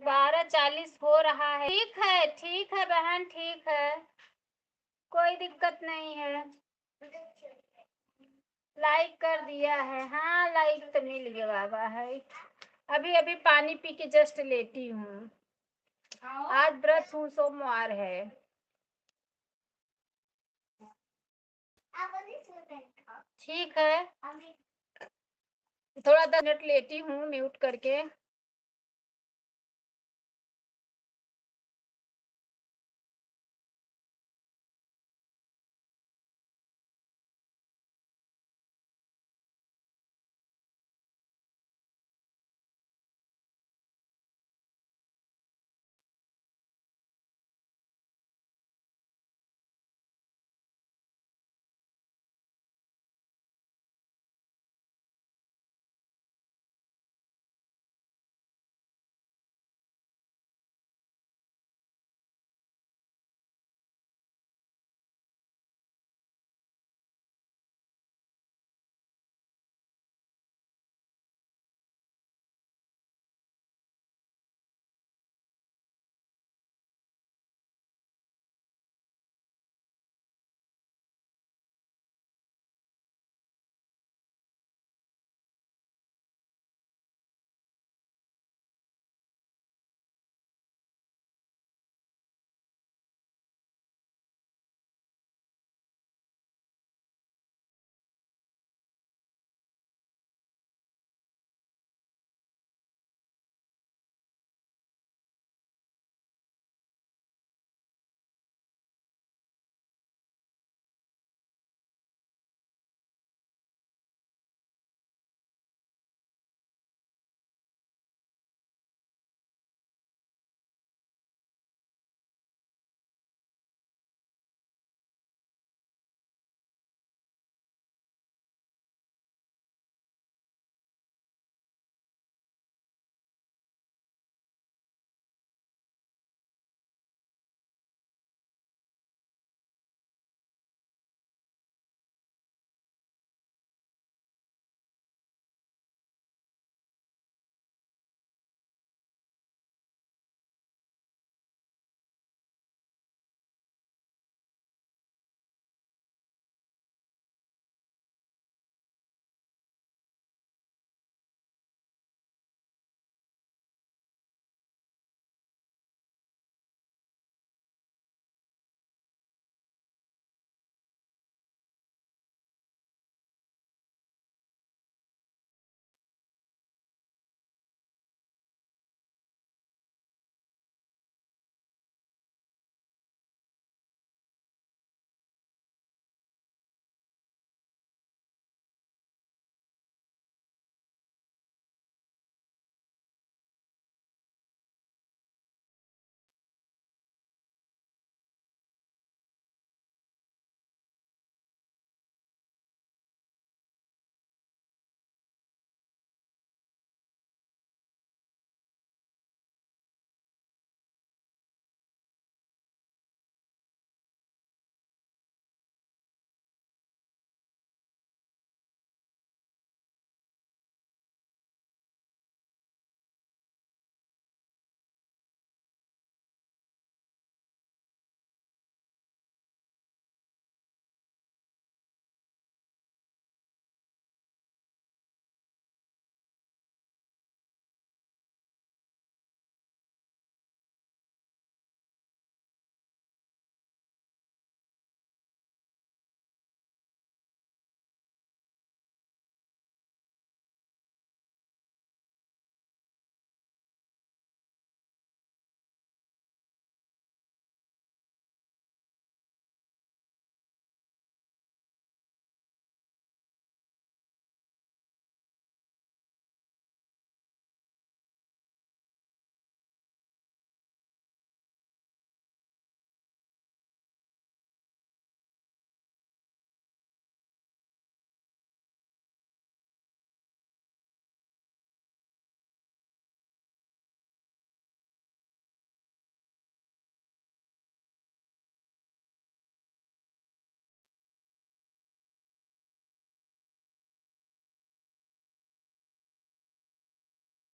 12:40 हो रहा है। ठीक है बहन, ठीक है। कोई दिक्कत नहीं है। लाइक कर दिया है। हाँ, लाइक तो मिल गया बाबा है। अभी अभी पानी पी के जस्ट लेटी हूँ। आज व्रत हूँ, सोमवार है। ठीक है। थोड़ा 10 मिनट लेटी हूँ म्यूट करके।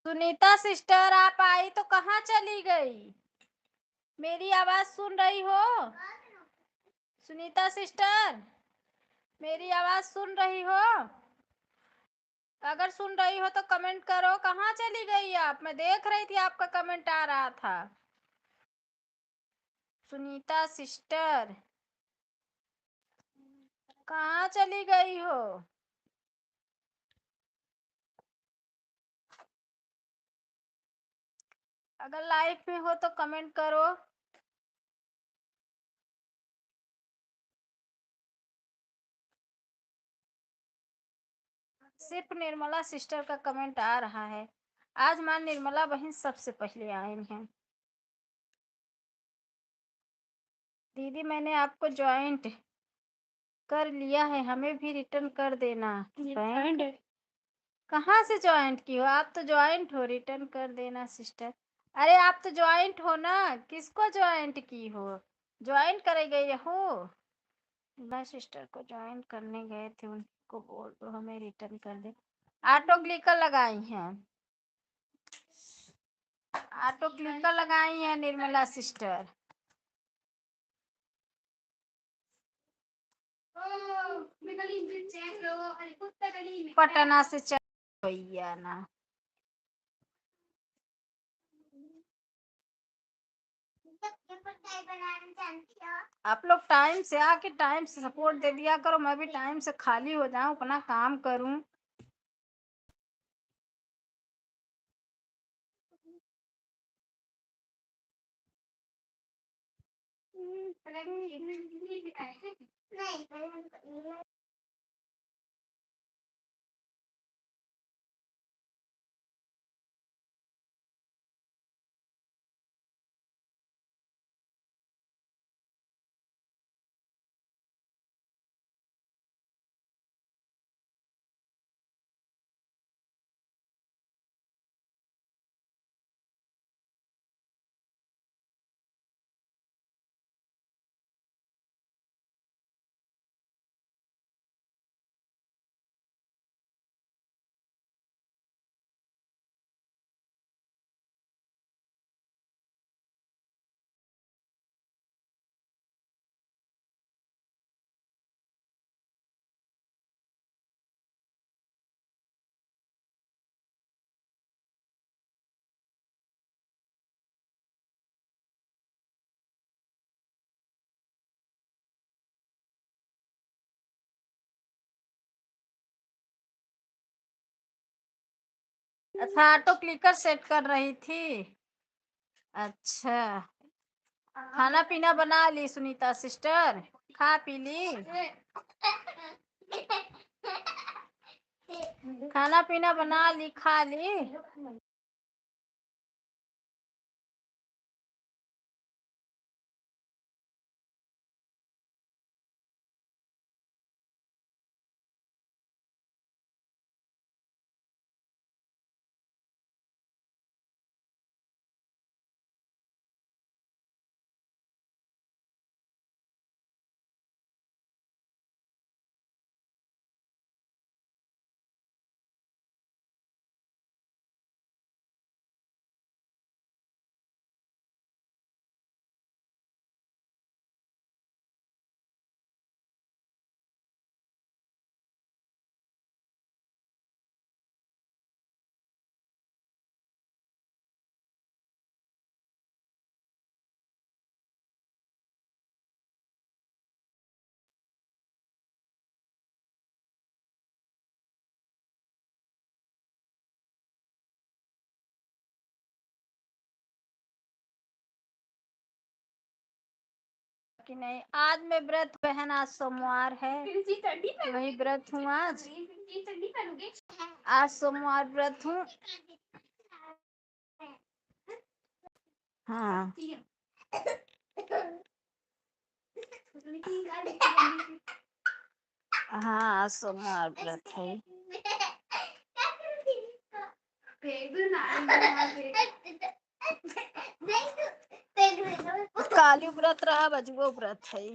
सुनीता सिस्टर आप आई तो कहाँ चली गई? मेरी आवाज सुन रही हो? सुनीता सिस्टर मेरी आवाज सुन रही हो? अगर सुन रही हो तो कमेंट करो। कहाँ चली गई आप? मैं देख रही थी आपका कमेंट आ रहा था। सुनीता सिस्टर कहाँ चली गई हो? अगर लाइव में हो तो कमेंट करो। सिर्फ निर्मला सिस्टर का कमेंट आ रहा है। आज मां निर्मला बहन सबसे पहले आई हैं। दीदी मैंने आपको ज्वाइंट कर लिया है, हमें भी रिटर्न कर देना। बैंक कहाँ से ज्वाइंट की हो? आप तो ज्वाइंट हो, रिटर्न कर देना सिस्टर। अरे आप तो ज्वाइंट हो ना, किसको ज्वाइंट की हो? ज्वाइंट करे गए हो? मैं सिस्टर को ज्वाइंट करने गए थे, उनको बोल दो हमें रिटर्न कर दे। ऑटो क्लिकर लगाई हैं, ऑटो क्लिकर लगाई हैं निर्मला सिस्टर। पटना से चल भैया ना। आप लोग टाइम से आके टाइम से सपोर्ट दे दिया करो, मैं भी टाइम से खाली हो जाऊं, अपना काम करूं। अच्छा ऑटो क्लिकर सेट कर रही थी। अच्छा खाना पीना बना ली सुनीता सिस्टर? खा पी ली? खाना पीना बना ली, खा ली? कि नहीं आज मैं व्रत बहन, आज सोमवार है, वही व्रत हूँ आज। आज सोमवार व्रत हूँ। हाँ हाँ सोमवार व्रत है। काली व्रत रहा, बजुओ व्रत है।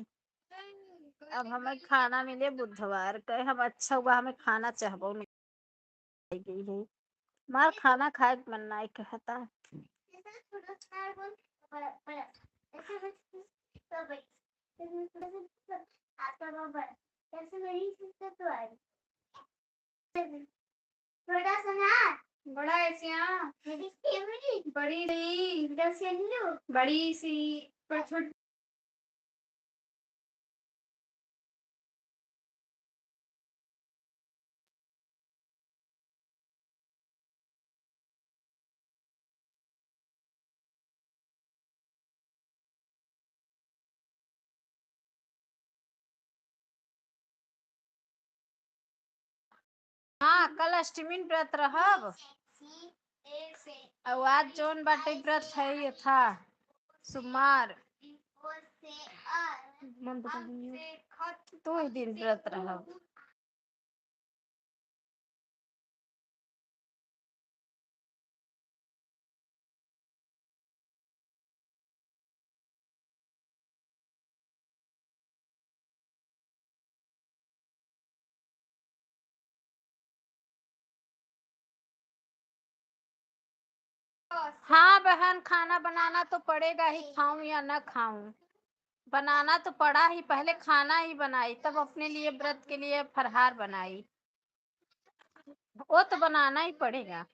अब हमें खाना मिले बुधवार के, हम अच्छा हुआ हमें खाना चाहबो नहीं गई है। मार खाना खाए के मन नहीं कहता। बड़ा ऐसे यहाँ बड़ी सी बड़ी सी पर छोटी। हाँ कल अष्टमी व्रत रहब और आज जौन बाटे व्रत है ये था सुमार दो ही दिन व्रत रहब। हाँ बहन खाना बनाना तो पड़ेगा ही, खाऊं या ना खाऊं बनाना तो पड़ा ही, पहले खाना ही बनाई तब अपने लिए व्रत के लिए फरहार बनाई, वो तो बनाना ही पड़ेगा।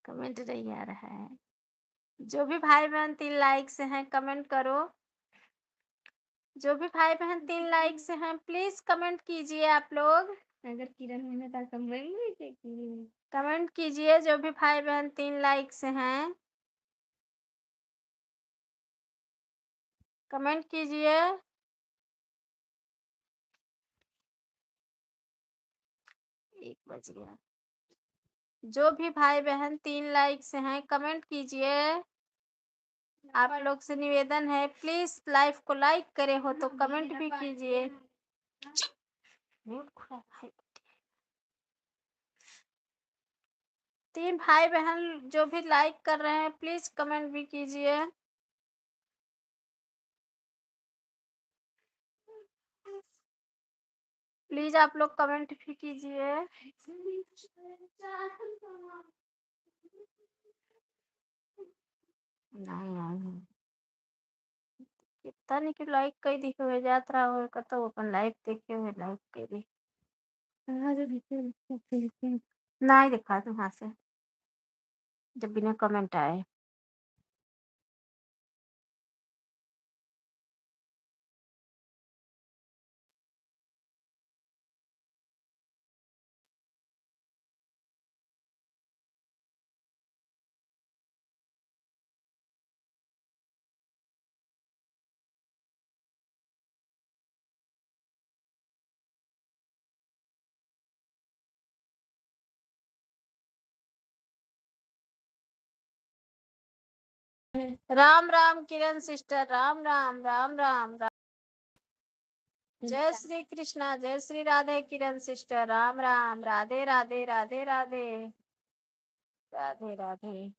कमेंट नहीं आ रहा है। जो भी भाई बहन 3 लाइक से हैं कमेंट करो। जो भी भाई बहन 3 लाइक से हैं प्लीज कमेंट कीजिए आप लोग। अगर किरण मैंने तो कमेंट कीजिए जो भी भाई बहन 3 लाइक से हैं। कमेंट कीजिए। एक बज गया। जो भी भाई बहन 3 लाइक से हैं कमेंट कीजिए। आप लोग से निवेदन है प्लीज लाइव को लाइक करे हो तो कमेंट भी कीजिए। म्यूट खुला भाई। 3 भाई बहन जो भी लाइक कर रहे हैं प्लीज कमेंट भी कीजिए। प्लीज आप लोग कमेंट भी कीजिए। नहीं कितना नहीं कि लाइक कई दिखे हुए यात्रा हो कतो अपन लाइव देखे हुए लाइक के भी नहीं दिखा तुम वहां से जब बिना कमेंट आए। राम राम किरण सिस्टर राम राम राम राम राम। जय श्री कृष्णा जय श्री राधे किरण सिस्टर राम राम राधे राधे राधे राधे राधे राधे।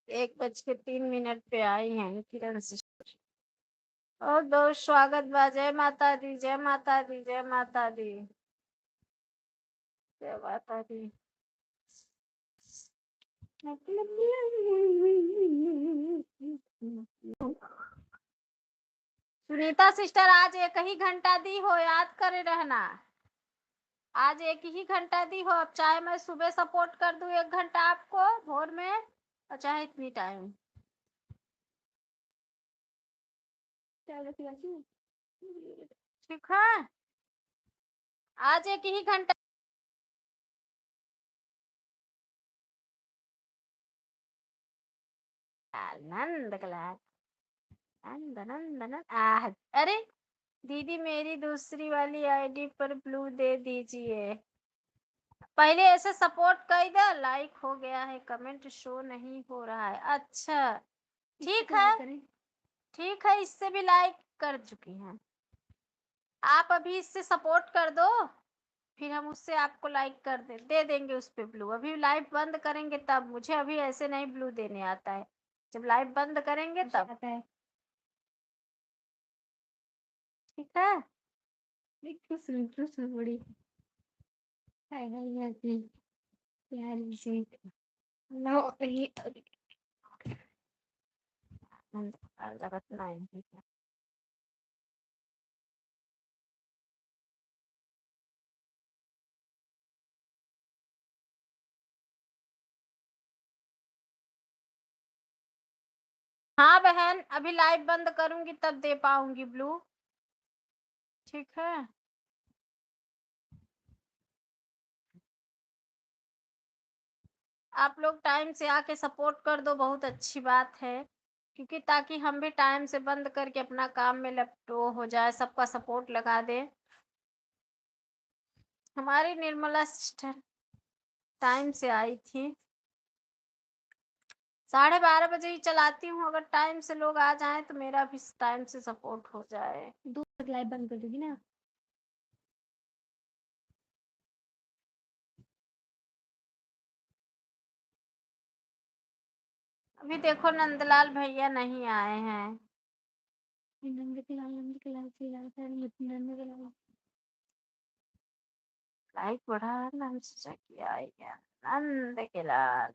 1:03 पे आई हैं किरण सिस्टर। और दोस्त स्वागत बा। जय माता दी जय माता दी जय माता दी जय माता दी। सुनीता सिस्टर आज 1 ही घंटा दी हो याद करे रहना। आज 1 ही घंटा दी हो। अब चाहे मैं सुबह सपोर्ट कर दूं 1 घंटा आपको भोर में और चाहे इतनी टाइम। ठीक है आज 1 ही घंटा। आनंद क्लास आनंद आनंद आनंद। अरे दीदी मेरी दूसरी वाली आईडी पर ब्लू दे दीजिए। पहले ऐसे सपोर्ट कर दे। लाइक हो गया है कमेंट शो नहीं हो रहा है। अच्छा ठीक है ठीक है इससे भी लाइक कर चुकी हैं। आप अभी इससे सपोर्ट कर दो फिर हम उससे आपको लाइक कर दे देंगे उस पे ब्लू। अभी लाइव बंद करेंगे तब। मुझे अभी ऐसे नहीं ब्लू देने आता है। जब लाइव बंद करेंगे तब आता है। ठीक है बड़ी प्यारी सी नो ये लगत नहीं। हाँ बहन अभी लाइव बंद करूंगी तब दे पाऊंगी ब्लू। ठीक है आप लोग टाइम से आके सपोर्ट कर दो बहुत अच्छी बात है। क्योंकि ताकि हम भी टाइम से बंद करके अपना काम में लपटो हो जाए सबका सपोर्ट लगा दे। हमारी निर्मला सिस्टर टाइम से आई थी। 12:30 बजे ही चलाती हूँ। अगर टाइम से लोग आ जाएं तो मेरा भी टाइम से सपोर्ट हो जाए। 2 तक लाइव बंद कर दूंगी ना। अभी देखो नंदलाल भैया नहीं आए हैं। लाइक बढ़ा नंद से किया आएगा नंद के लाल।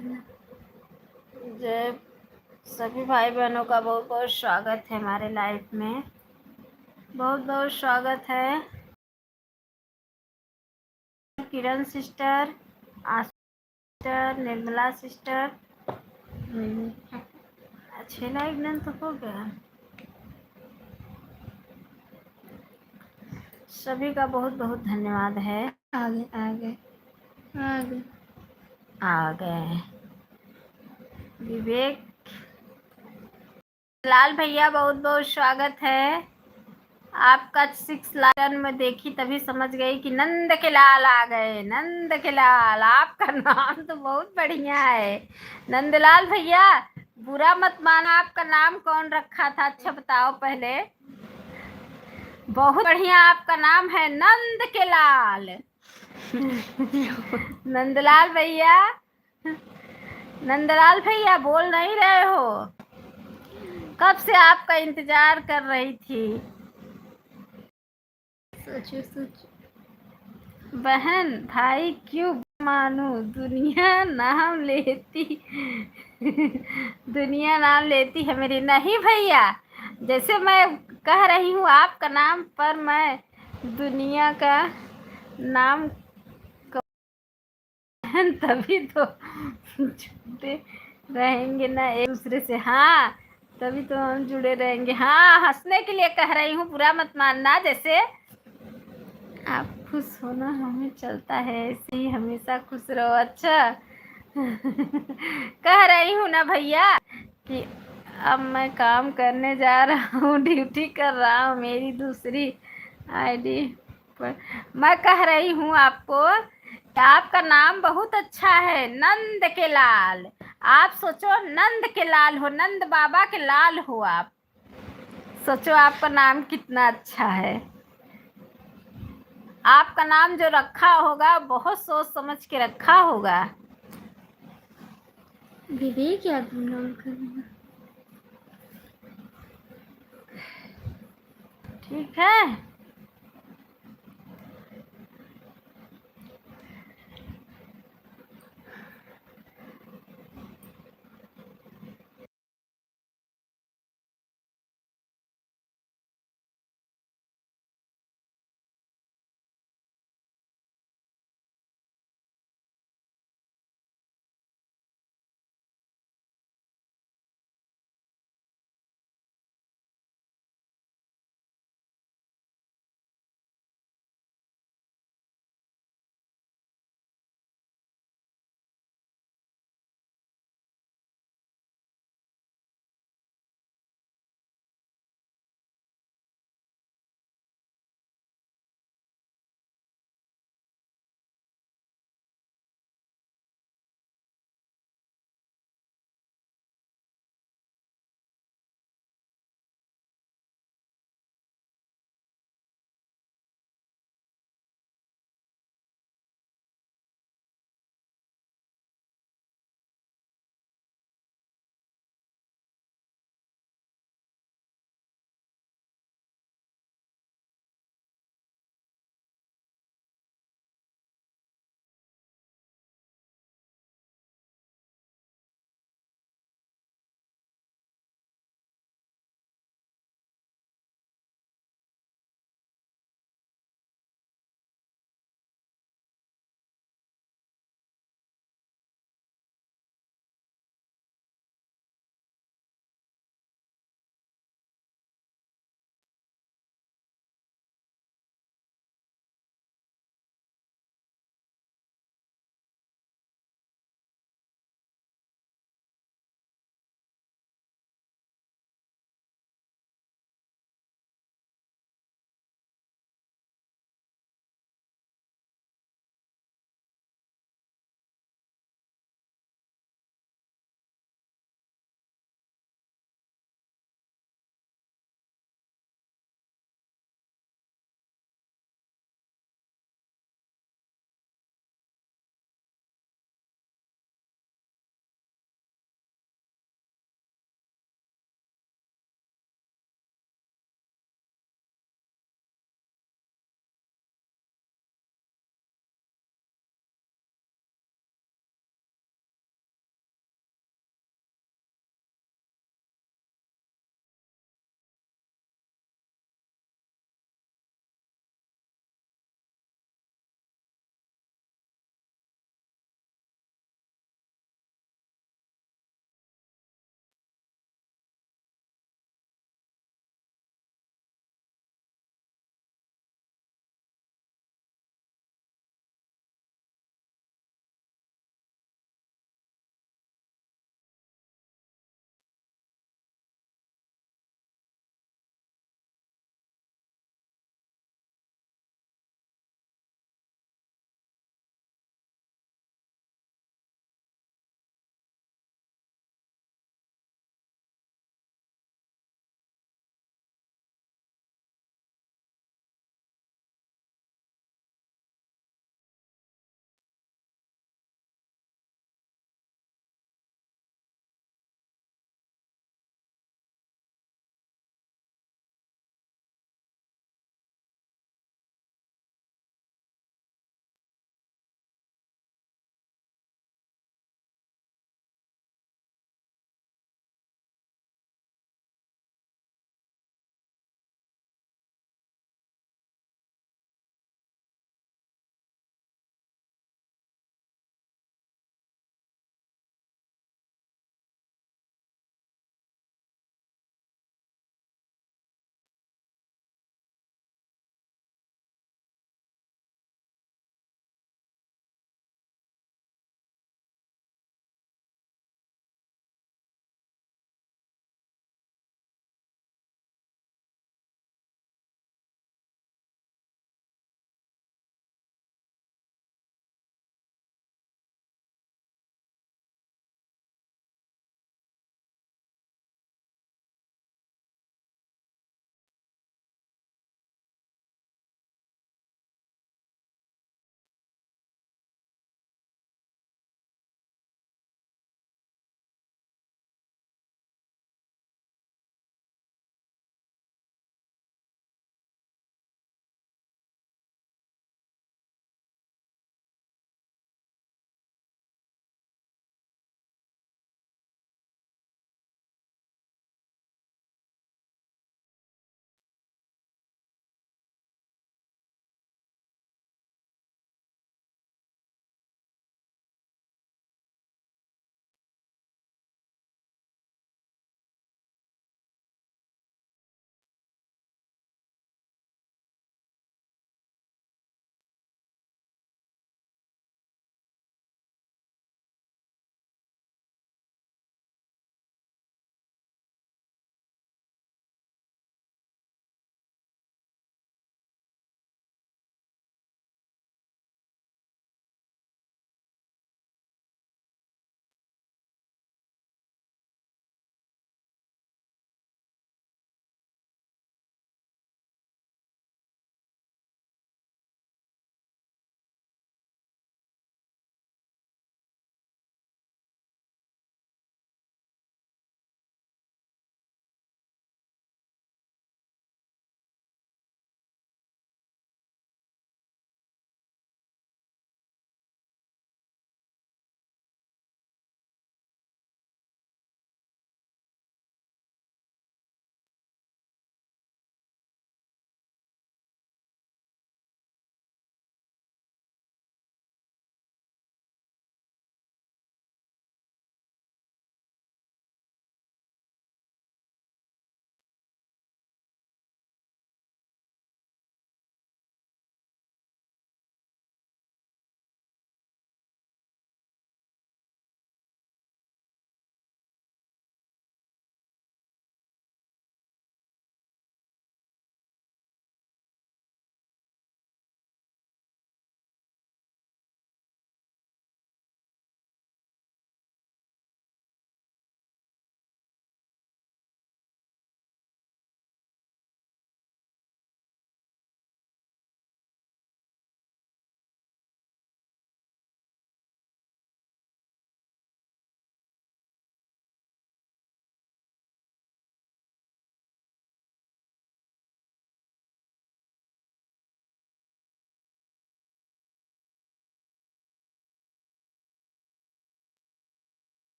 जय सभी भाई बहनों का बहुत बहुत स्वागत है हमारे लाइफ में। बहुत बहुत स्वागत है। किरण सिस्टर, आशा सिस्टर, निर्मला सिस्टर। अच्छे लाइक डन तो हो गया। सभी का बहुत बहुत धन्यवाद है। आगे आगे आगे आ गए विवेक लाल भैया, बहुत बहुत स्वागत है आपका। 6 लाइन में देखी तभी समझ गई कि नंद के लाल आ गए। नंद के लाल, आपका नाम तो बहुत बढ़िया है नंदलाल भैया। बुरा मत माना, आपका नाम कौन रखा था? अच्छा बताओ पहले। बहुत बढ़िया आपका नाम है, नंद के लाल। नंदलाल भैया, नंदलाल भैया बोल नहीं रहे हो? कब से आपका इंतजार कर रही थी। सोचो सोचो। बहन भाई क्यों मानू, दुनिया नाम लेती दुनिया नाम लेती है मेरी। नहीं भैया, जैसे मैं कह रही हूँ आपका नाम, पर मैं दुनिया का नाम तभी तो जुड़े रहेंगे ना एक दूसरे से। हाँ, तभी तो हम जुड़े रहेंगे। हाँ, हंसने के लिए कह रही हूँ, बुरा मत मानना। जैसे आप खुश होना हमें चलता है, ऐसे ही हमेशा खुश रहो। अच्छा कह रही हूँ ना भैया कि अब मैं काम करने जा रहा हूँ, ड्यूटी कर रहा हूँ मेरी दूसरी आईडी पर। मैं कह रही हूँ आपको कि आपका नाम बहुत अच्छा है, नंद के लाल। आप सोचो, नंद के लाल हो, नंद बाबा के लाल हो आप। सोचो आपका नाम कितना अच्छा है। आपका नाम जो रखा होगा बहुत सोच समझ के रखा होगा। विवेक क्या नाम करना। ठीक है।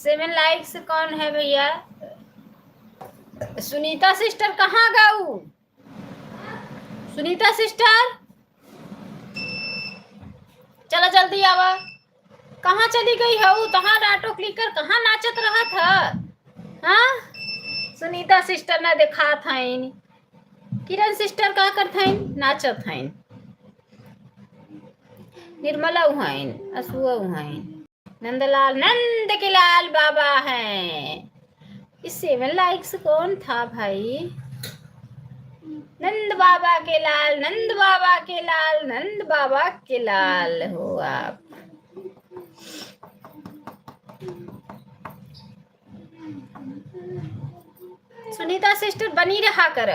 7 लाइक्स कौन है भैया? सुनीता सिस्टर कहाँ गऊ? सुनीता सिस्टर चलो जल्दी आवा। कहाँ चली गई हो? तहाँ ऑटो क्लिकर कहाँ नाचत रहा था? हाँ, सुनीता सिस्टर ना देखा था। किरण सिस्टर का करत हईन? नाचत हईन। निर्मला उहाइन, असुआ उहाइन, नंदलाल नंद के लाल बाबा हैं। इस 7 लाइक्स कौन था भाई? नंद बाबा के लाल, नंद बाबा के लाल, नंद बाबा के लाल हो आप। सुनीता सिस्टर बनी रहा कर।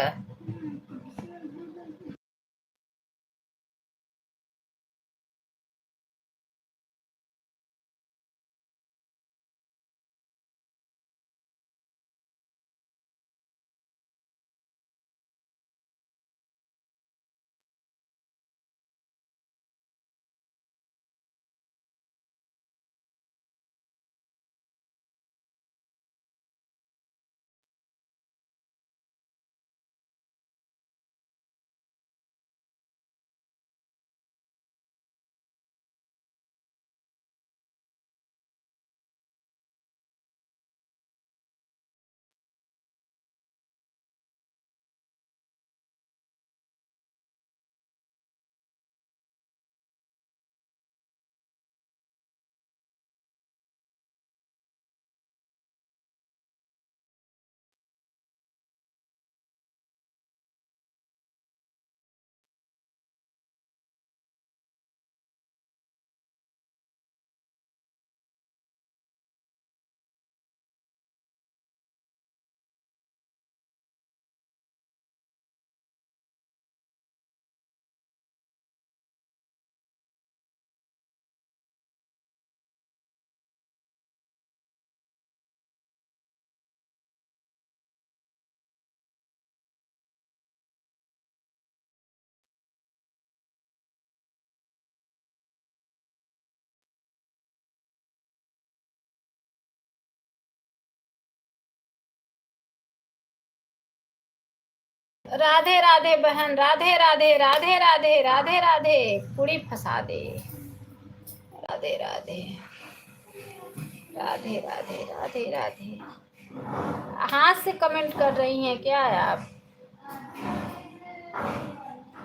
राधे राधे बहन, राधे राधे, राधे राधे, राधे राधे, पूरी फंसा दे। राधे राधे, राधे राधे, राधे राधे। हाथ से कमेंट कर रही हैं क्या आप?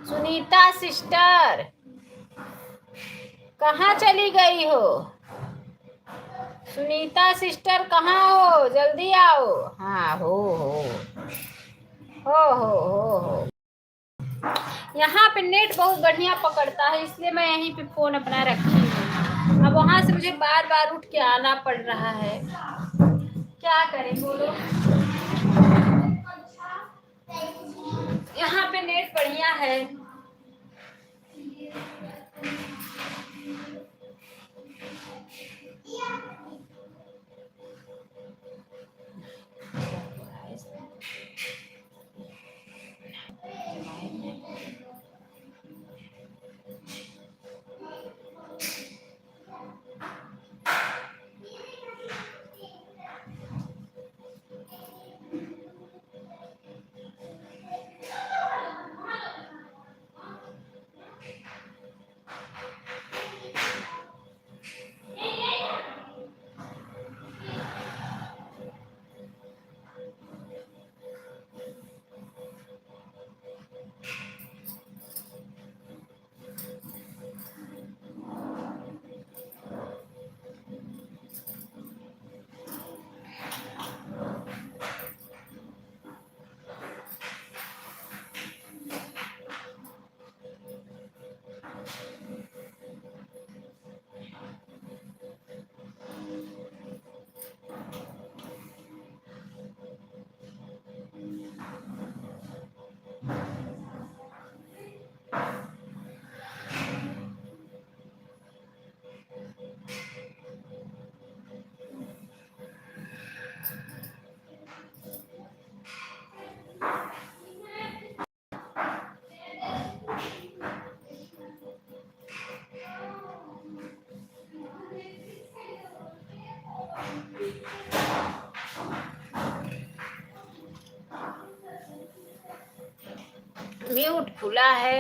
सुनीता सिस्टर कहाँ चली गई हो? सुनीता सिस्टर कहाँ हो? जल्दी आओ। हाँ, हो। यहाँ पे नेट बहुत बढ़िया पकड़ता है, इसलिए मैं यहीं पे फोन अपना रखी हूँ। अब वहां से मुझे बार बार उठ के आना पड़ रहा है, क्या करें बोलो। यहाँ पे नेट बढ़िया है। म्यूट खुला है।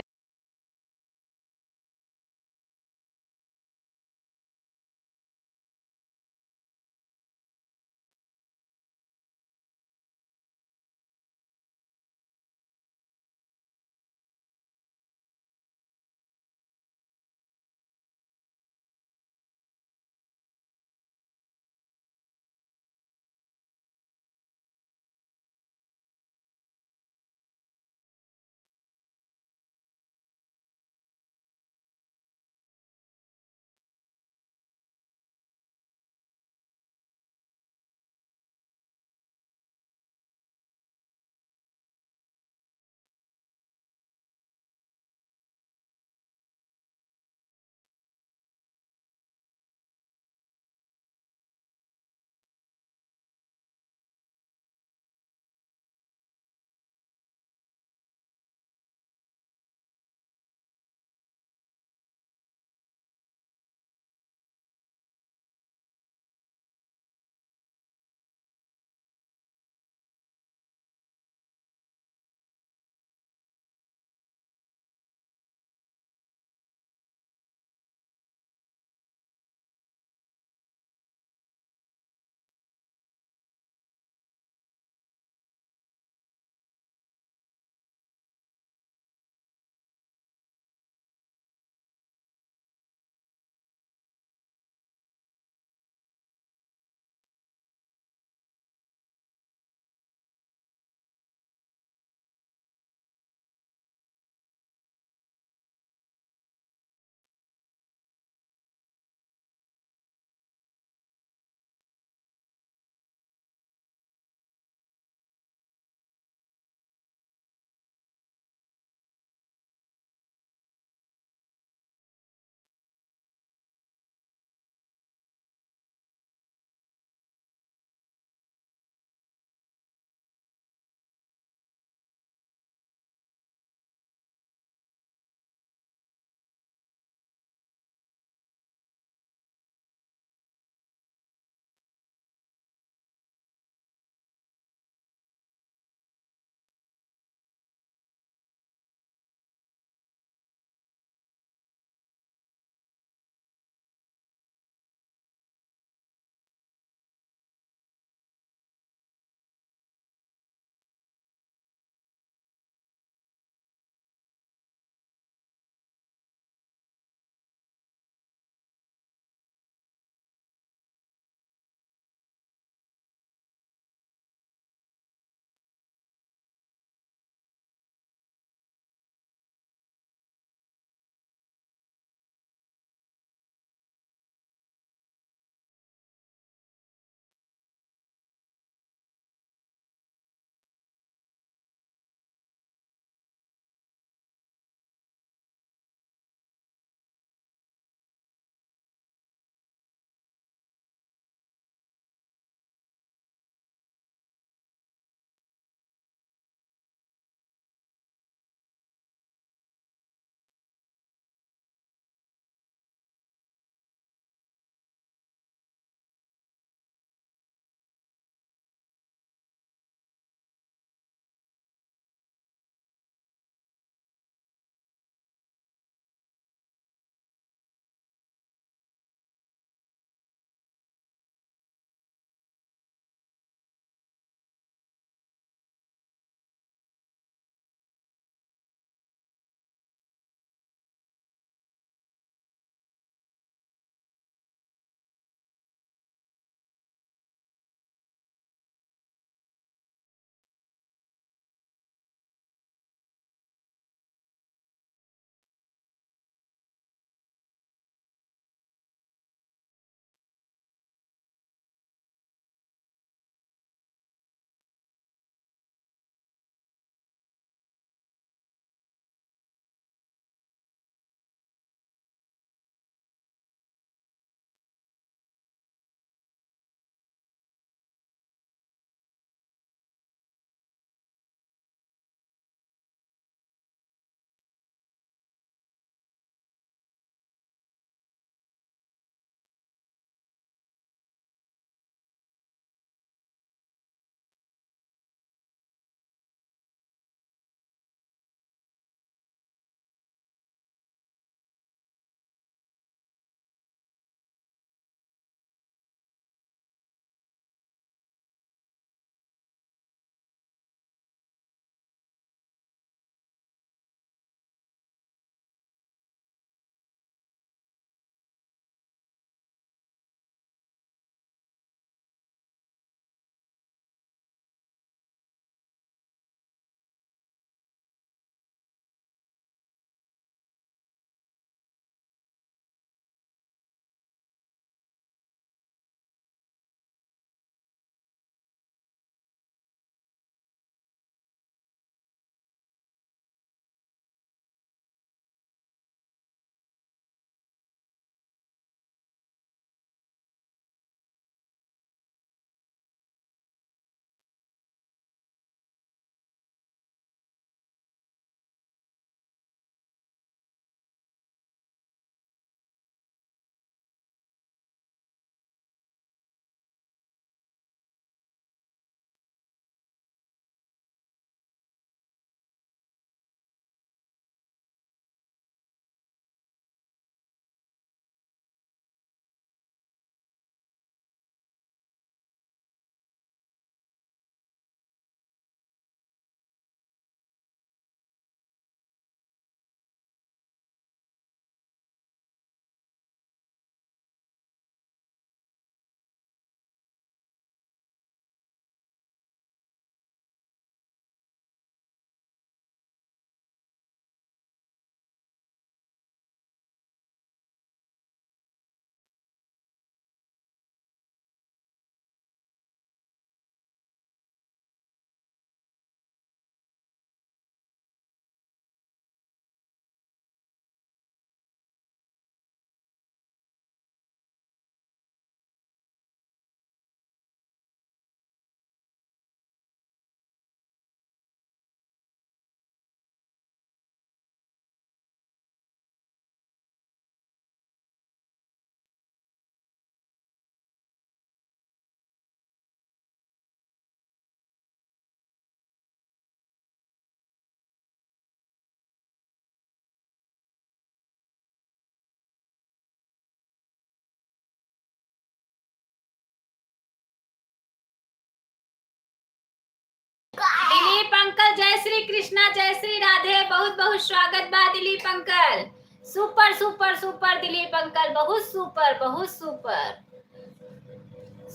अंकल, जय श्री कृष्णा, जय श्री राधे, बहुत बहुत स्वागत बा Dilip uncle. Super super super Dilip uncle, बहुत सुपर बहुत सुपर।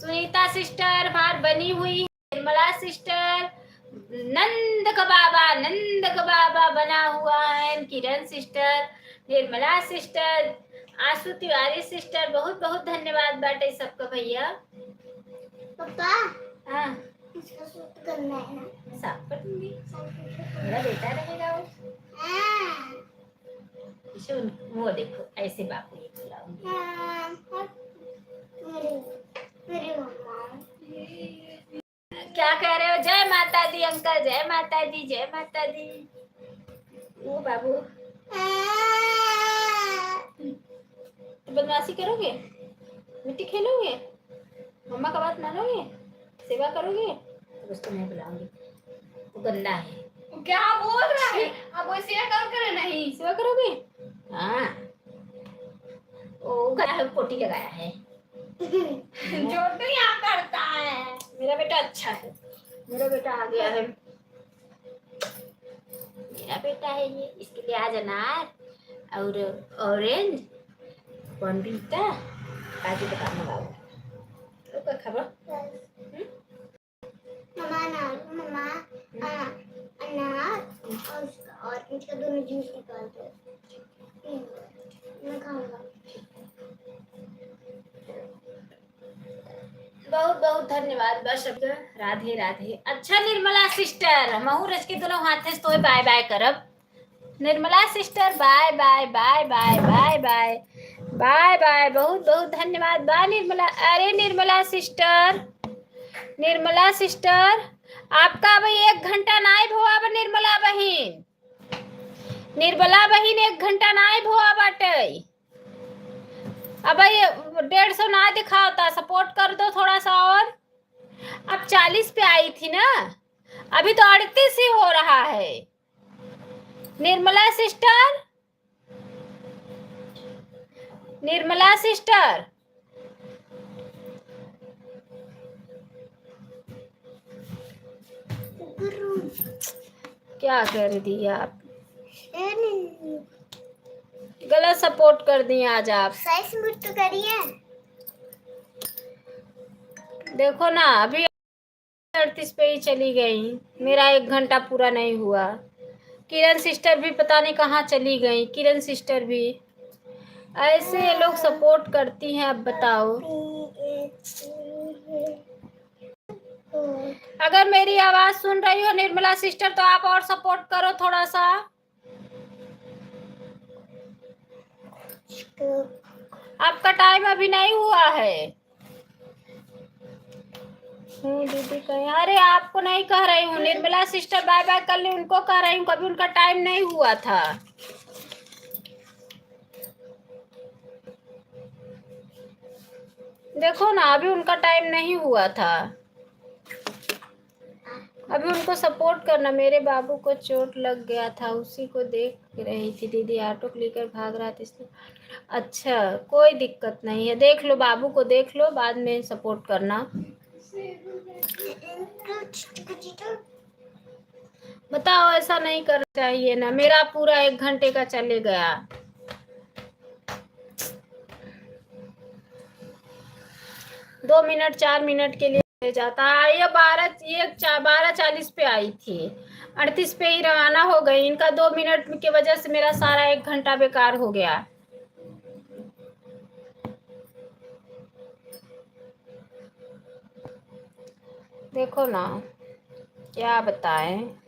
सुनीता सिस्टर बाहर बनी हुई है, निर्मला सिस्टर, नंद का बाबा बना हुआ है, किरण सिस्टर, निर्मला सिस्टर, आशु तिवारी सिस्टर, बहुत बहुत धन्यवाद बाटे सबका भैया। पापा हाँ इसका सूट करना है ना, साफ कर दूंगी, मेरा बेटा रहेगा वो। सुन वो देखो ऐसे बापू ये खिलाऊंगी। क्या कह रहे हो? जय माता दी अंकल, जय माता दी, जय माता दी। वो बाबू तो बदमाशी करोगे, मिट्टी खेलोगे, मम्मा का बात मानोगे, सेवा करोगे? तो उसको मैं बुलाऊंगी, वो गंदा है। क्या बोल रहा है? आप वो सेवा करोगे? नहीं सेवा करोगे? हाँ ओ गया है, पोटी लगाया है। जो तो यहाँ करता है। मेरा बेटा अच्छा है, मेरा बेटा आ गया है, मेरा बेटा है ये। इसके लिए आज अनार और ऑरेंज, बॉर्नवीटा, काजू बादाम मंगाओ। तो क्या खबर? मम्मा अनार और ऑरेंज का दोनों जूस निकाल दो, मैं खाऊंगा। बहुत बहुत धन्यवाद। बस अब राधे राधे। अच्छा निर्मला सिस्टर, महूरज के दोनों हाथे से तो बाय बाय करब। Nirmala sister bye bye bye bye bye bye bye bye, बहुत बहुत धन्यवाद। बाय निर्मला। अरे निर्मला सिस्टर, निर्मला सिस्टर आपका अभी 1 घंटा नाइब हुआ बा। निर्मला बहन, निर्मला बहन 1 घंटा नाइब हुआ बाटे। अब 150 ना दिखाता, सपोर्ट कर दो थोड़ा सा और। अब 40 पे आई थी ना, अभी तो 38 ही हो रहा है। निर्मला सिस्टर, निर्मला सिस्टर क्या कर दी आप? गलत सपोर्ट कर दिए आज आप। सही तो करिए। देखो ना अभी 38 पे ही चली गई, मेरा 1 घंटा पूरा नहीं हुआ। किरण सिस्टर भी पता नहीं कहाँ चली गई। किरण सिस्टर भी ऐसे ये लोग सपोर्ट करती हैं। अब बताओ, अगर मेरी आवाज सुन रही हो निर्मला सिस्टर तो आप और सपोर्ट करो थोड़ा सा। आपका टाइम अभी नहीं हुआ है। दीदी कहीं, अरे आपको नहीं कह रही हूँ, निर्मला सिस्टर बाय बाय कर ली, उनको कह रही हूँ, कभी उनका टाइम नहीं हुआ था। देखो ना अभी उनका टाइम नहीं हुआ था, अभी उनको सपोर्ट करना। मेरे बाबू को चोट लग गया था, उसी को देख रही थी दीदी, ऑटो लेकर भाग रहा था इसलिए। अच्छा कोई दिक्कत नहीं है, देख लो बाबू को, देख लो, बाद में सपोर्ट करना। बताओ ऐसा नहीं करना चाहिए ना, मेरा पूरा 1 घंटे का चले गया। दो मिनट 4 मिनट के लिए जाता है। ये 12:40 पे आई थी, 38 पे ही रवाना हो गई। इनका 2 मिनट की वजह से मेरा सारा 1 घंटा बेकार हो गया। देखो ना क्या बताएं।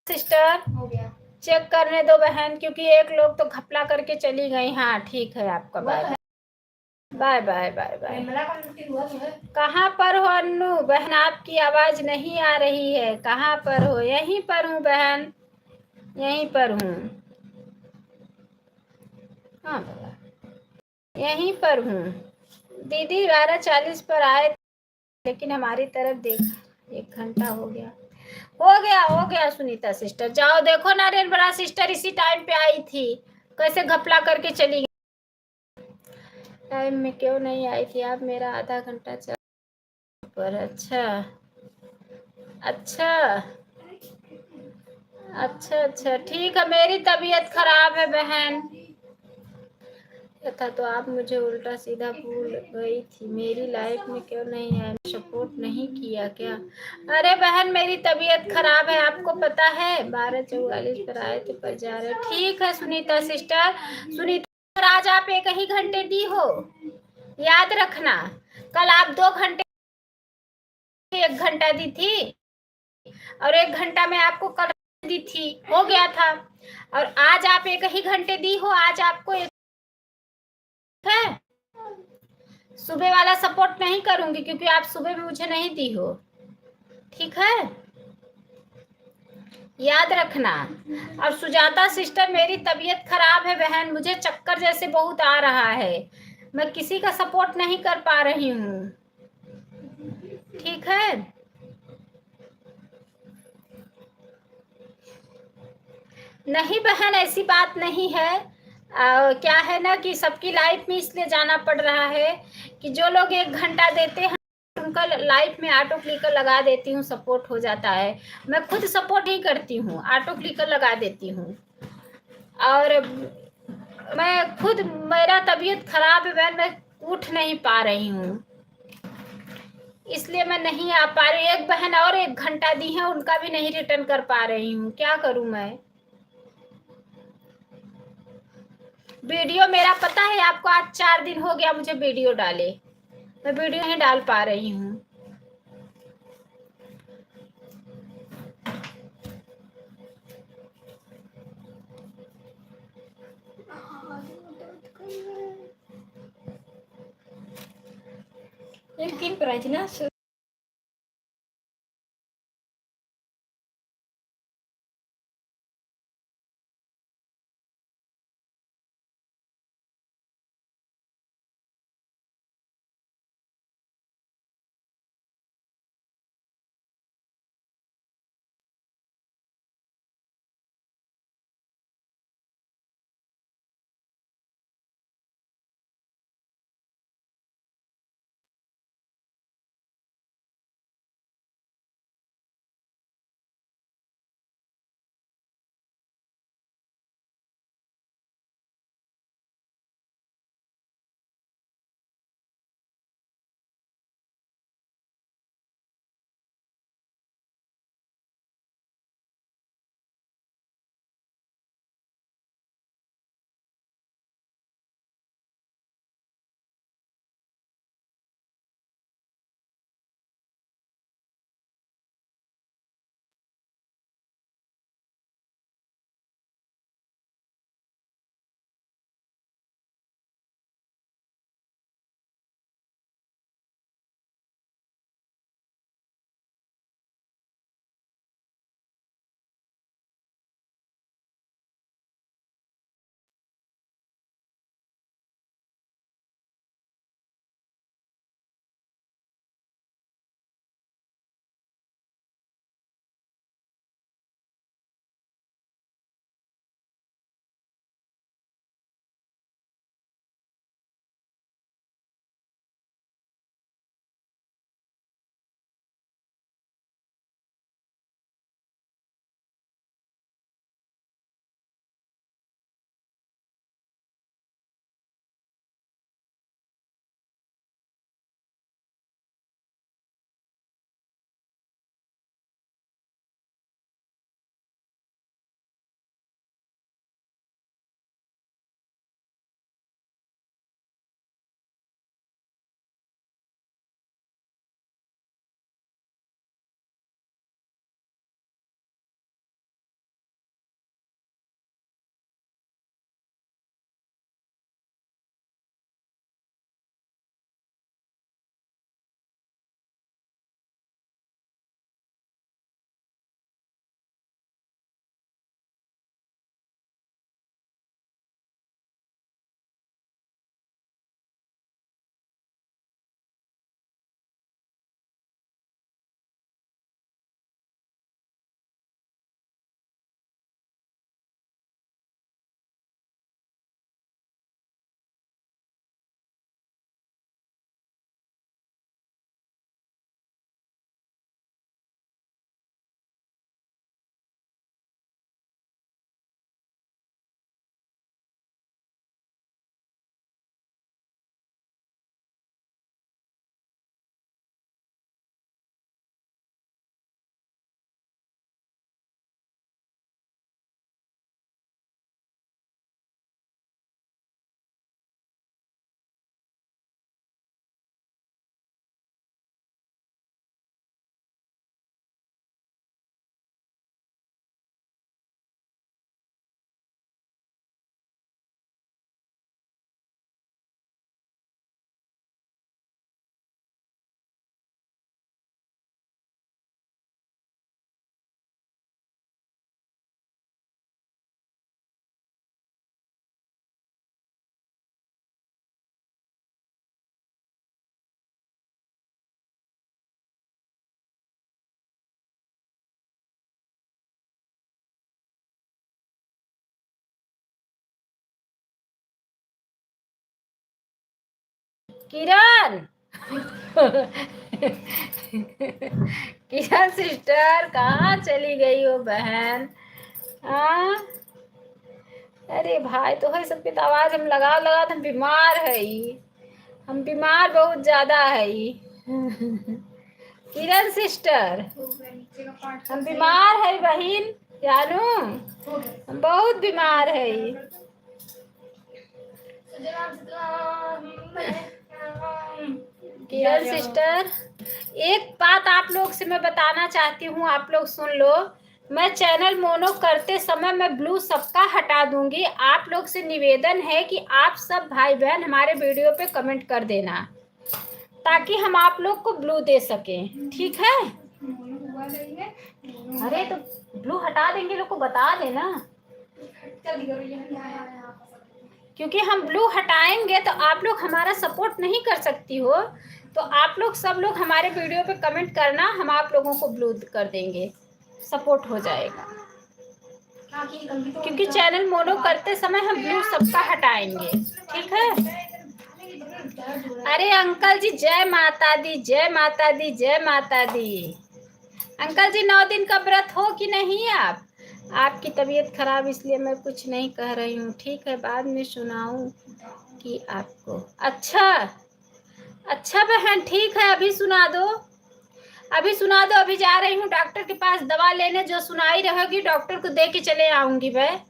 सिस्टर हो गया, चेक करने दो बहन, क्योंकि एक लोग तो घपला करके चली गई। हाँ ठीक है, आपका bye bye bye bye bye. कहाँ पर हो अन्नू बहन? आपकी आवाज नहीं आ रही है, कहाँ पर हो? यहीं पर हूँ बहन, यहीं पर हूँ। हाँ यहीं पर हूँ दीदी। 12:40 पर आए, लेकिन हमारी तरफ देख 1 घंटा हो गया। हो गया सुनीता सिस्टर। जाओ देखो नारियल बड़ा सिस्टर इसी टाइम पे आई थी, कैसे घपला करके चली गई। टाइम में क्यों नहीं आई थी आप? मेरा आधा घंटा चल पर। अच्छा अच्छा अच्छा अच्छा ठीक है। मेरी तबीयत खराब है बहन, था तो आप मुझे उल्टा सीधा भूल गई थी। मेरी लाइफ में क्यों नहीं आया? सपोर्ट नहीं किया क्या? अरे बहन मेरी तबीयत खराब है, आपको पता है। 12:44 पर आए थे पर जा रहे। ठीक है सुनीता सिस्टर। सुनीता आज आप 1 ही घंटे दी हो, याद रखना। कल आप 2 घंटे 1 घंटा दी थी, और 1 घंटा में आपको कल दी थी, हो गया था। और आज आप 1 ही घंटे दी हो, आज आपको है। सुबह वाला सपोर्ट नहीं करूंगी, क्योंकि आप सुबह में मुझे नहीं दी हो। ठीक है, याद रखना। और सुजाता सिस्टर मेरी तबीयत खराब है बहन, मुझे चक्कर जैसे बहुत आ रहा है, मैं किसी का सपोर्ट नहीं कर पा रही हूँ। ठीक है, नहीं बहन ऐसी बात नहीं है। क्या है ना कि सबकी लाइफ में इसलिए जाना पड़ रहा है कि जो लोग 1 घंटा देते हैं उनका लाइफ में ऑटो क्लिकर लगा देती हूँ, सपोर्ट हो जाता है। मैं खुद सपोर्ट ही करती हूँ, ऑटो क्लिकर लगा देती हूँ। और मैं खुद, मेरा तबीयत खराब है बहन, मैं उठ नहीं पा रही हूँ, इसलिए मैं नहीं आ पा रही। एक बहन और 1 घंटा दी है, उनका भी नहीं रिटर्न कर पा रही हूँ, क्या करूँ मैं? वीडियो मेरा पता है आपको, आज 4 दिन हो गया मुझे वीडियो डाले, मैं वीडियो नहीं डाल पा रही हूँ। लेकिन प्रजना किरण किरण सिस्टर कहाँ चली गई हो बहन? हाँ, अरे भाई तो है सबकी तो आवाज हम लगा लगा हम बीमार है, हम बीमार बहुत ज्यादा है। किरण सिस्टर हम बीमार है बहन, जानू हम बहुत बीमार है। किरण सिस्टर एक बात आप लोग से मैं बताना चाहती हूँ, आप लोग सुन लो। मैं चैनल मोनो करते समय मैं ब्लू सबका हटा दूंगी। आप लोग से निवेदन है कि आप सब भाई बहन हमारे वीडियो पे कमेंट कर देना ताकि हम आप लोग को ब्लू दे सकें, ठीक है? अरे तो ब्लू हटा देंगे, लोग को बता देना, क्योंकि हम ब्लू हटाएंगे तो आप लोग हमारा सपोर्ट नहीं कर सकती हो। तो आप लोग सब लोग हमारे वीडियो पे कमेंट करना, हम आप लोगों को ब्लू कर देंगे, सपोर्ट हो जाएगा। क्योंकि चैनल मोनो करते समय हम ब्लू सबका हटाएंगे, ठीक है? अरे अंकल जी जय माता दी, जय माता दी, जय माता दी। अंकल जी 9 दिन का व्रत हो कि नहीं आप? आपकी तबीयत खराब इसलिए मैं कुछ नहीं कह रही हूँ, ठीक है? बाद में सुनाऊँ कि आपको? अच्छा अच्छा बहन, ठीक है, अभी सुना दो, अभी सुना दो। अभी जा रही हूँ डॉक्टर के पास दवा लेने, जो सुनाई रहेगी डॉक्टर को दे के चले आऊंगी मैं।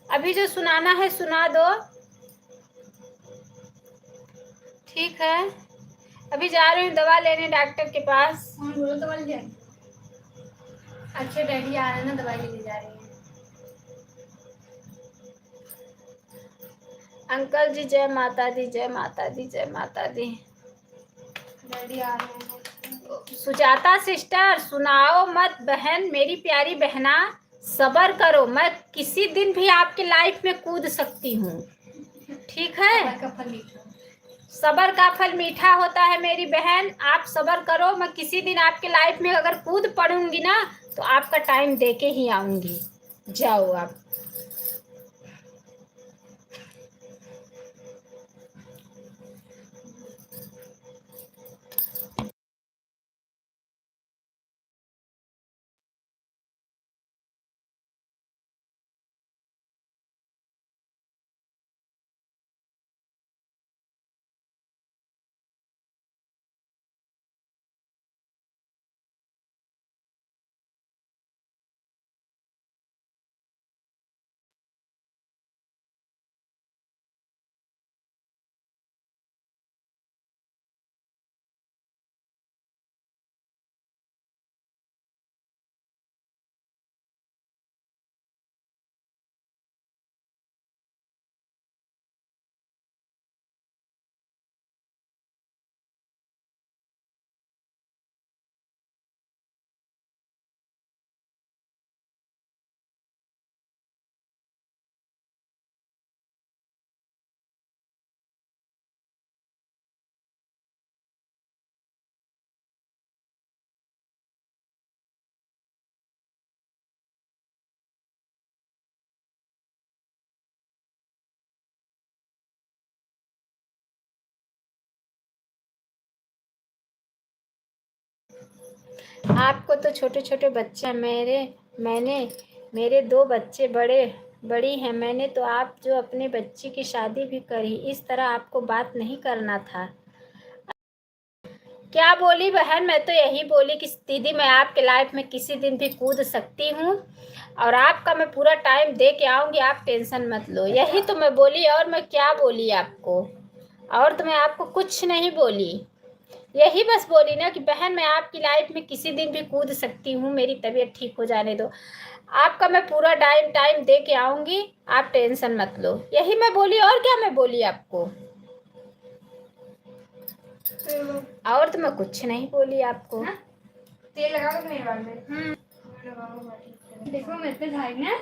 अभी जो सुनाना है सुना दो, ठीक है? अभी जा रही हूँ दवा लेने डॉक्टर के पास। अच्छे डैडी आ रहे हैं ना, दवाई लेने जा रही है। अंकल जी जय माता दी, जय माता दी, जय माता दी। डैडी आ रहे हैं। सुजाता सिस्टर सुनाओ मत बहन, मेरी प्यारी बहना, सबर करो, मैं किसी दिन भी आपके लाइफ में कूद सकती हूँ, ठीक है? सबर का फल मीठा होता है मेरी बहन, आप सबर करो, मैं किसी दिन आपके लाइफ में अगर कूद पड़ूंगी ना तो आपका टाइम दे के ही आऊंगी। जाओ आप। आपको तो छोटे छोटे बच्चे, मेरे 2 बच्चे बड़ी हैं, मैंने तो आप जो अपने बच्चे की शादी भी करी, इस तरह आपको बात नहीं करना था। क्या बोली बहन? मैं तो यही बोली कि दीदी मैं आपके लाइफ में किसी दिन भी कूद सकती हूँ और आपका मैं पूरा टाइम दे के आऊँगी, आप टेंशन मत लो, यही तो मैं बोली। और मैं क्या बोली आपको? और तो मैं आपको कुछ नहीं बोली, यही बस बोली ना कि बहन मैं आपकी लाइफ में किसी दिन भी कूद सकती हूँ, मेरी तबीयत ठीक हो जाने दो, आपका मैं पूरा टाइम दे के आऊंगी, आप टेंशन मत लो, यही मैं बोली। और क्या मैं बोली आपको? और तो मैं कुछ नहीं बोली आपको। तेल लगा दो मेरे बाल में। देखो मेरे पे भाई ने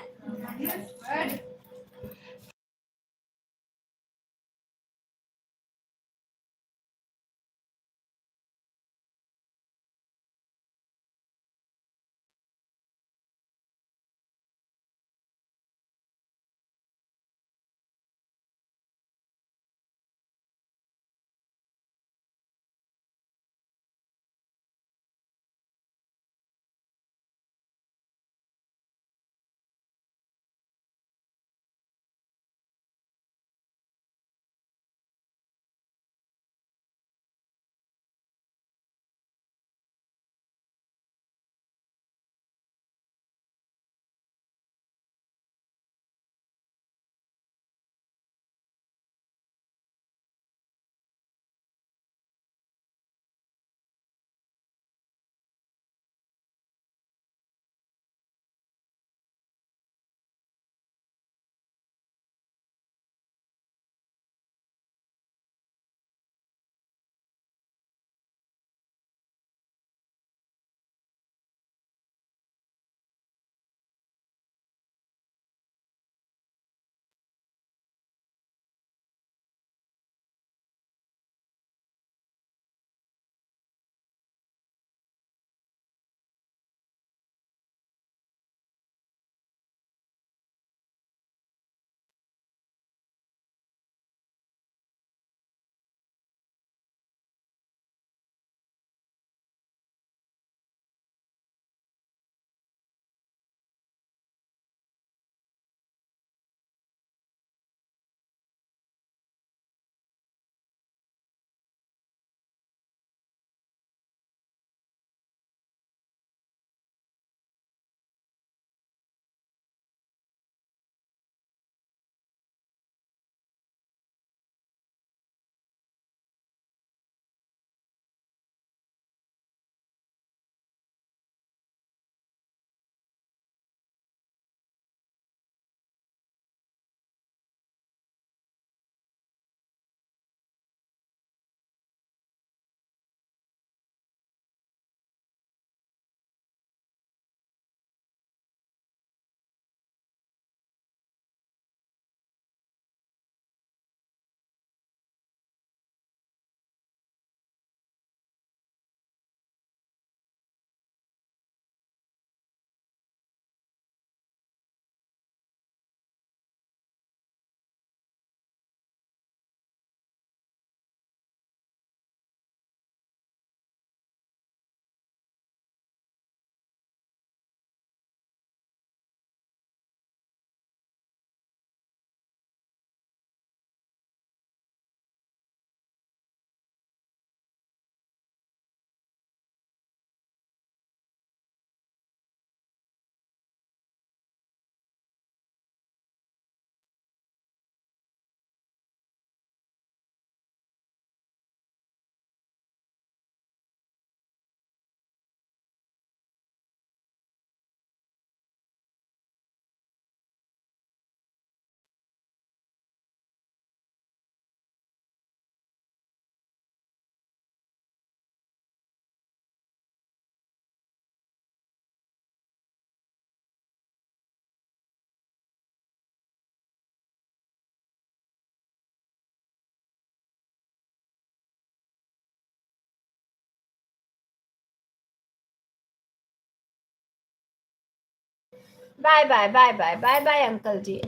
bye bye bye bye bye bye uncle ji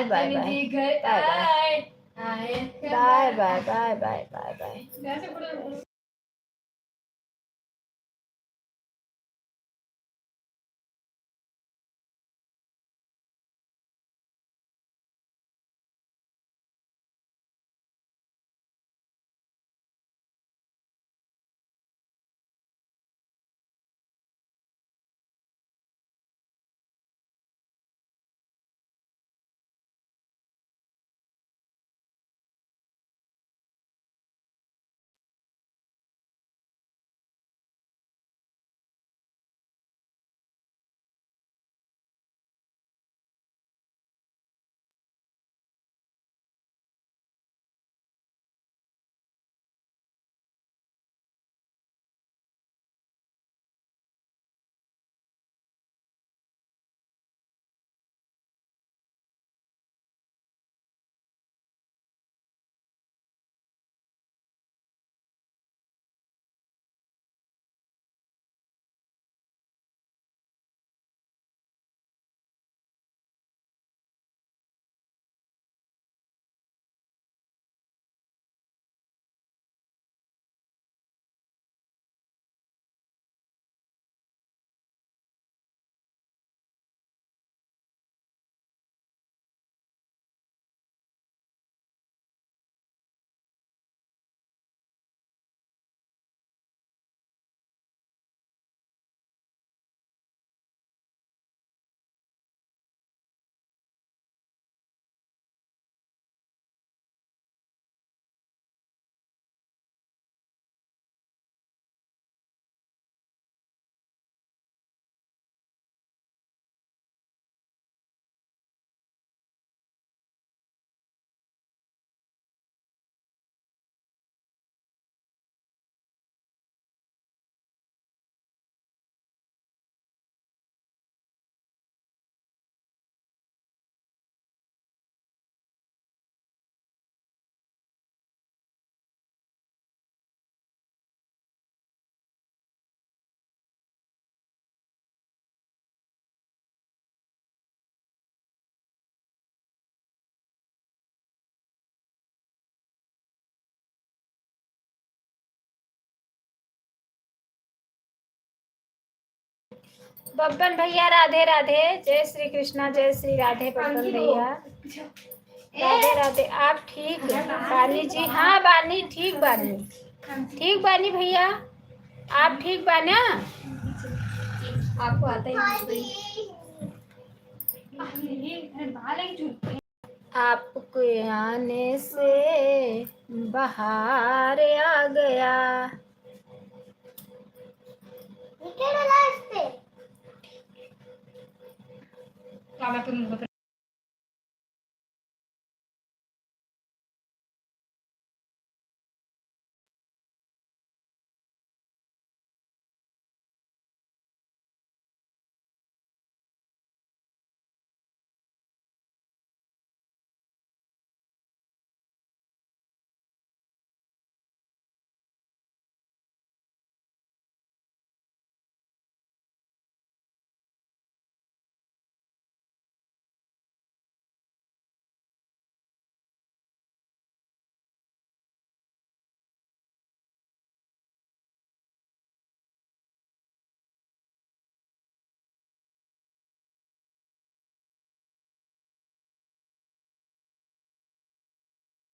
bye bye bye bye bye bye bye bye bye bye. Babban भैया राधे राधे, जय श्री कृष्णा, जय श्री राधे बब्बन भैया, राधे राधे। आप ठीक बानी जी? हाँ बानी, ठीक बानी, ठीक बानी भैया, आप ठीक बाना? आपको आता ही आपके आने से बाहर आ गया।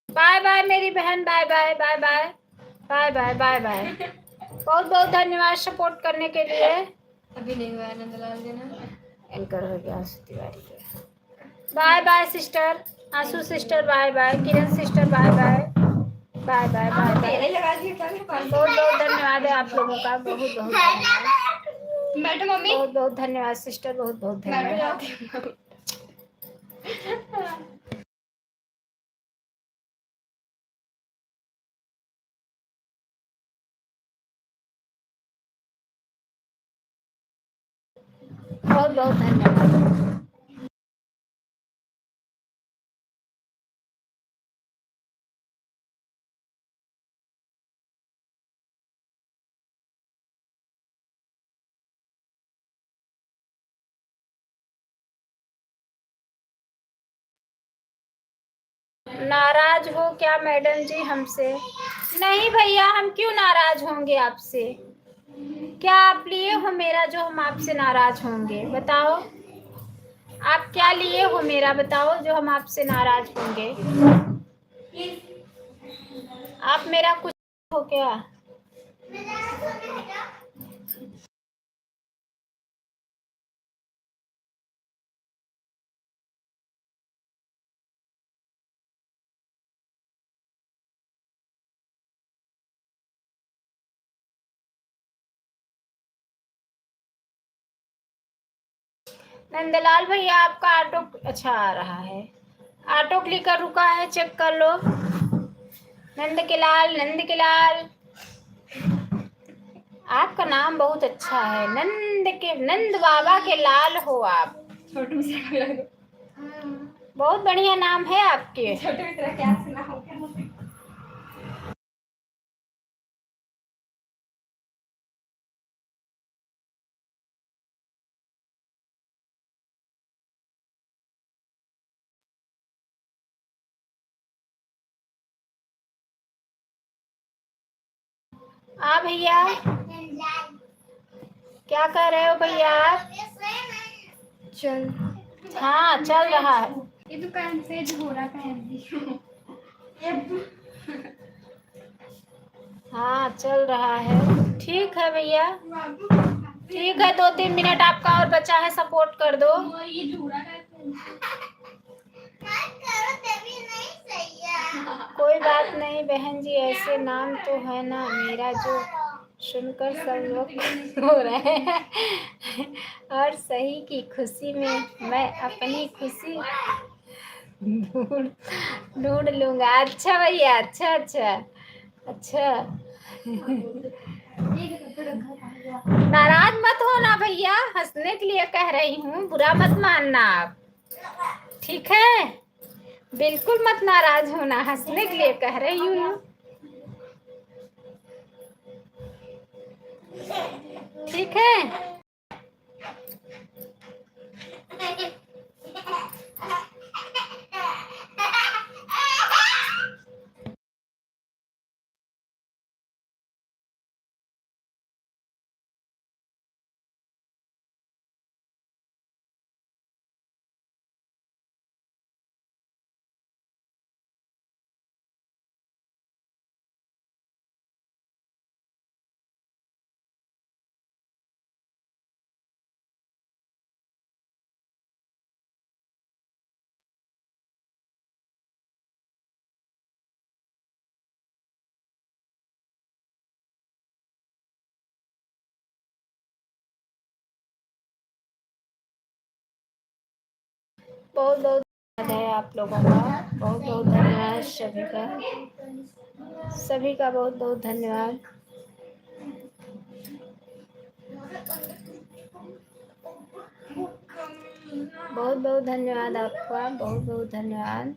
बाय बाय मेरी बहन, bye bye bye bye bye bye bye bye. बहुत बहुत धन्यवाद सपोर्ट करने के लिए। अभी नहीं हुआ नंदलाल देना, एंकर हो गया आंसू तिवारी के। Bye bye sister, Anshu sister bye bye, Kiran sister bye bye bye bye bye bye. बहुत बहुत धन्यवाद है आप लोगों का, बहुत बहुत धन्यवाद मैडम, मम्मी बहुत बहुत धन्यवाद सिस्टर, बहुत बहुत धन्यवाद। बहुत बहुत धन्यवाद। नाराज हो क्या मैडम जी हमसे? नहीं भैया, हम क्यों नाराज होंगे आपसे? क्या आप लिए हो मेरा जो हम आपसे नाराज होंगे? बताओ, आप क्या लिए हो मेरा, बताओ, जो हम आपसे नाराज होंगे? आप मेरा कुछ हो क्या? नंदलाल भैया आपका ऑटो अच्छा आ रहा है। ऑटो क्लिकर रुका है, चेक कर लो। नंद के लाल, नंद के लाल, आपका नाम बहुत अच्छा है। नंद के, नंद बाबा के लाल हो आप। छोटू से बहुत बढ़िया नाम है आपके। छोटू की तरह क्या सुना होगा? भैया क्या कर रहे हो भैया आप? चल, हाँ चल रहा है। ये दुकान से हो रहा है। हाँ चल रहा है। ठीक है भैया, ठीक है। 2-3 मिनट आपका और बचा है, सपोर्ट कर दो। कोई बात नहीं बहन जी, ऐसे नाम तो है ना मेरा जो सुनकर सब लोग हो रहे हैं। और सही की खुशी में मैं अपनी खुशी ढूंढ ढूंढ लूंगा। अच्छा भैया, अच्छा अच्छा अच्छा। नाराज मत होना भैया, हंसने के लिए कह रही हूँ, बुरा मत मानना आप, ठीक है? बिल्कुल मत नाराज होना, हंसने के लिए कह रही हूँ, ठीक है? बहुत बहुत धन्यवाद है आप लोगों का, बहुत बहुत धन्यवाद सभी का, सभी का बहुत बहुत धन्यवाद। बहुत बहुत धन्यवाद आपका, बहुत बहुत धन्यवाद।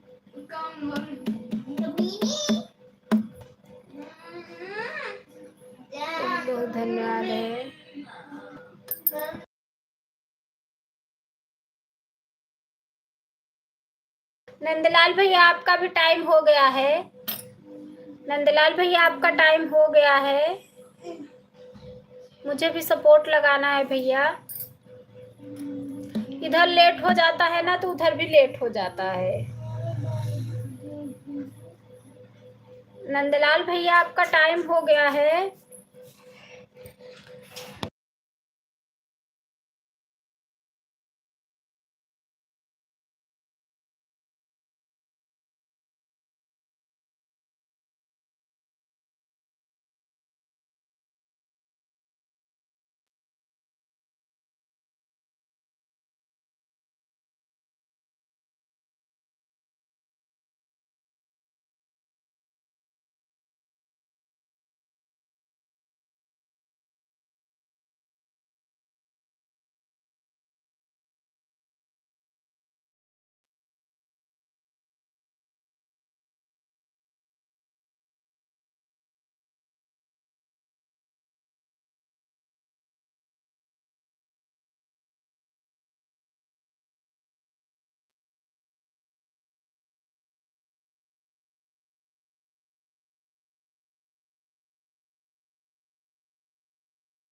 बहुत बहुत धन्यवाद है। नंदलाल भैया आपका भी टाइम हो गया है। नंदलाल भैया आपका टाइम हो गया है, मुझे भी सपोर्ट लगाना है भैया। इधर लेट हो जाता है ना तो उधर भी लेट हो जाता है। नंदलाल भैया आपका टाइम हो गया है।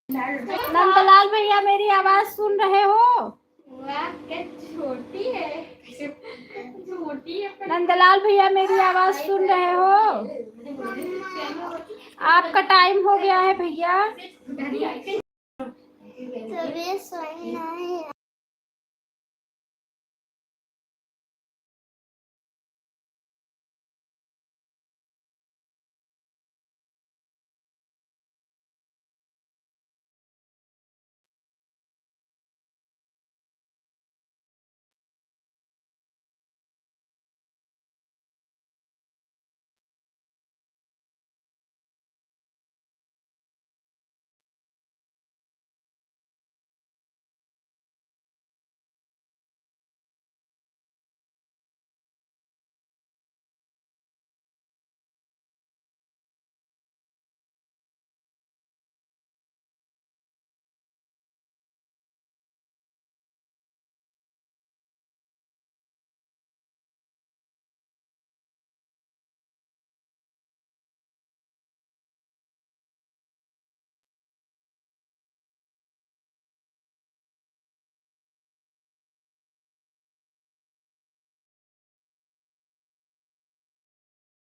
नंदलाल भैया मेरी आवाज सुन रहे हो? छोटी है, छोटी है। नंदलाल भैया मेरी आवाज सुन रहे हो? आपका टाइम हो गया है भैया। तबीयत सही नहीं है।